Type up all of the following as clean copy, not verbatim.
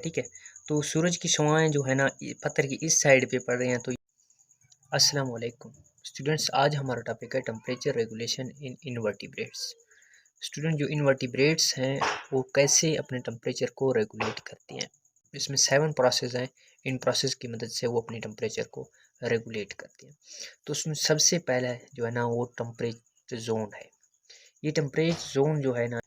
ठीक है। तो सूरज की शुआएँ जो है ना पत्थर की इस साइड पे पड़ रही हैं। तो अस्सलाम वालेकुम स्टूडेंट्स, आज हमारा टॉपिक है temperature regulation in invertebrates. Student, जो इनवर्टिब्रेट्स हैं वो कैसे अपने टेम्परेचर को रेगुलेट करती हैं। इसमें 7 प्रोसेस हैं। इन प्रोसेस की मदद से वो अपनी टेम्परेचर को रेगुलेट करती हैं। तो उसमें सबसे पहला जो है ना वो टेम्परेचर जोन है। ये टेम्परेचर जोन जो है ना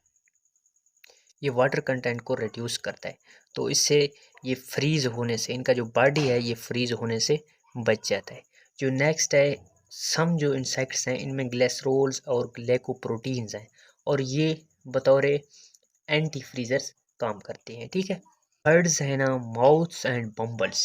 ये वाटर कंटेंट को रिड्यूस करता है। तो इससे ये फ्रीज़ होने से, इनका जो बॉडी है ये फ्रीज़ होने से बच जाता है। जो नेक्स्ट है, सम जो इंसेक्ट्स हैं इनमें ग्लिसरोल्स और ग्लाइकोप्रोटीन्स हैं और ये बतौर एंटी फ्रीजर्स काम करते हैं। ठीक है। बर्ड्स है ना, माउथ्स एंड बम्बल्स,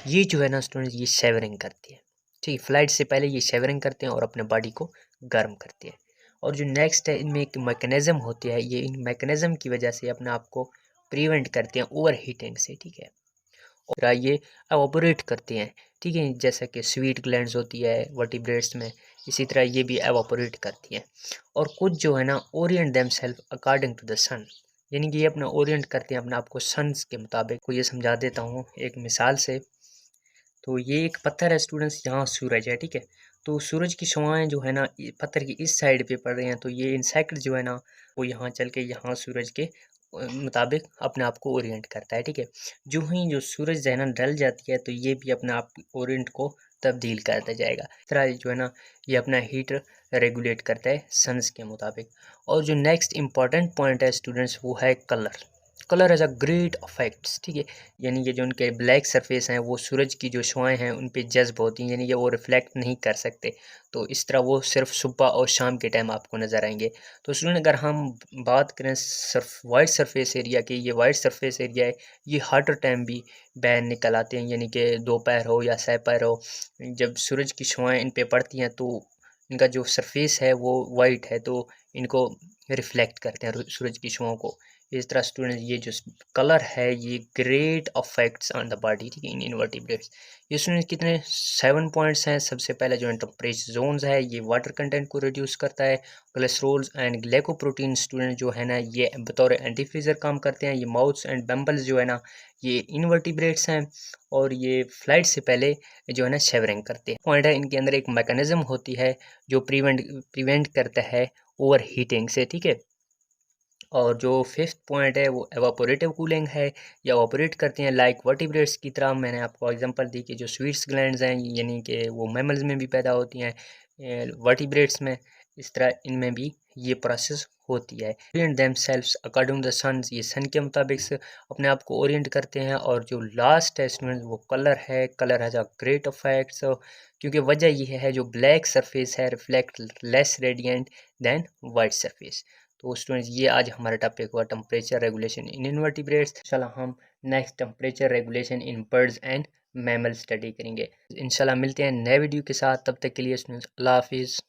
ये जो है ना स्टूडेंट्स ये शेवरिंग करती है। ठीक है, फ्लाइट से पहले ये शेवरिंग करते हैं और अपने बॉडी को गर्म करते हैं। और जो नेक्स्ट है, इनमें एक मैकेनिज़्म होती है, ये इन मैकेनिज़्म की वजह से अपने आप को प्रिवेंट करते हैं ओवर हीटिंग से। ठीक है। और ये एवापोरेट करते हैं। ठीक है, जैसा कि स्वीट ग्लैंड्स होती है वर्टिब्रेट्स में, इसी तरह ये भी एवापोरेट करती हैं। और कुछ जो है ना orient themselves according to the sun, यानी कि ये अपना ओरिएंट करते हैं अपने आप को सन्स के मुताबिक। को ये समझा देता हूँ एक मिसाल से। तो ये एक पत्थर है स्टूडेंट्स, यहाँ सूरज है। ठीक है। तो सूरज की शुआएँ जो है ना पत्थर की इस साइड पे पड़ रही हैं। तो ये इंसेक्ट जो है ना वो यहाँ चल के यहाँ सूरज के मुताबिक अपने आप को ओरिएंट करता है। ठीक है। जो ही जो सूरज है ना ढल जाती है तो ये भी अपने आप ओरिएंट को तब्दील करता जाएगा। इस तरह जो है ना ये अपना हीट रेगुलेट करता है सन्स के मुताबिक। और जो नेक्स्ट इम्पॉर्टेंट पॉइंट है स्टूडेंट्स वो है colour. Colour as a great affects. ठीक है, यानी कि जो उनके ब्लैक सरफेस हैं वो सूरज की जो शुआएँ हैं उन पे जज्ब होती हैं, यानी कि वो रिफ्लेक्ट नहीं कर सकते। तो इस तरह वो सिर्फ सुबह और शाम के टाइम आपको नज़र आएंगे। तो स्टूडेंट, अगर हम बात करें सिर्फ वाइट सरफेस एरिया की, ये वाइट सरफेस एरिया है, ये हार्टर टाइम भी बैन निकल आते हैं, यानी कि दोपहर हो या सहपहर हो, जब सूरज की शुआएँ इन पे पड़ती हैं तो इनका जो सरफेस है वो वाइट है, तो इनको रिफ्लेक्ट करते हैं सूरज की शुआओं को। इस तरह स्टूडेंट ये जो कलर है ये great affects on the body. ठीक है, इन इनवर्टिब्रेट्स। ये स्टूडेंट कितने 7 पॉइंट्स हैं। सबसे पहले जो है टेम्परेचर जोन्स है, ये वाटर कंटेंट को रिड्यूस करता है। कोलेस्ट्रोल्स एंड ग्लाइकोप्रोटीन स्टूडेंट जो है ना ये बतौर एंटी फ्रीजर काम करते हैं। ये माउथ्स एंड बम्बल्स जो है ना ये इनवर्टिब्रेट्स हैं और ये फ्लाइट से पहले जो है ना शेवरिंग करते हैं। पॉइंट है, इनके अंदर एक मैकेनिज्म होती है जो प्रिवेंट करता है ओवर हीटिंग से। ठीक है। और जो फिफ्थ पॉइंट है वो एवापोरेटिव कूलिंग है, या एवापोरेट करते हैं लाइक वर्टिब्रेट्स की तरह। मैंने आपको एग्जांपल दी कि जो स्वीट्स ग्लैंड्स हैं यानी कि वो मैमल्स में भी पैदा होती हैं, वर्टिब्रेट्स में। इस तरह इनमें भी ये प्रोसेस होती है। ओरिएंट देमसेल्व्स अकॉर्डिंग द सन, ये सन के मुताबिक से अपने आप को ओरिएंट करते हैं। और जो लास्ट है स्टूडेंट वो कलर है। Colour has a great effects, क्योंकि वजह ये है जो ब्लैक सरफेस है reflect less radiant than white surface. तो स्टूडेंट्स, ये आज हमारा टॉपिक हुआ टेम्परेचर रेगुलेशन इन इनवर्टिब्रेट्स। इंशाल्लाह हम next temperature regulation in birds and mammal study करेंगे। इंशाल्लाह मिलते हैं नए वीडियो के साथ, तब तक के लिए स्टूडेंट्स अल्लाह हाफिज़।